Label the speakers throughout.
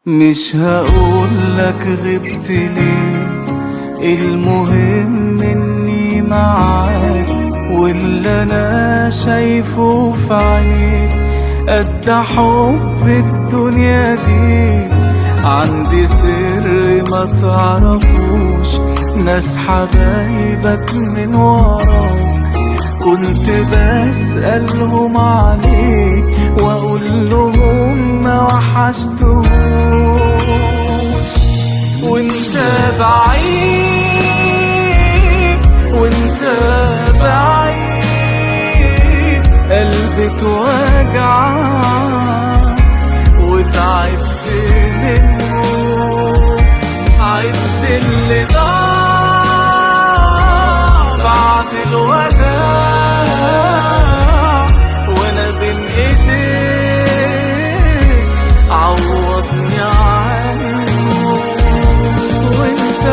Speaker 1: مش هقولك غبت ليه، المهم اني معاك، واللي انا شايفه في عينيك قد حب الدنيا دي. عندي سر ما تعرفوش، ناس حبايبك من وراك كنت بسألهم عليك واقول لهم ما وحشتوش. وانت بعيد وانت بعيد قلبي اتوجع وتعبت منه. عد اللي ضاع بعد الوداع وانا بين ايديك عوضني عنه. وانت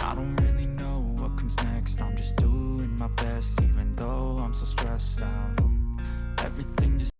Speaker 2: I don't really know what comes next. I'm just doing my best, even though I'm so stressed out. Everything just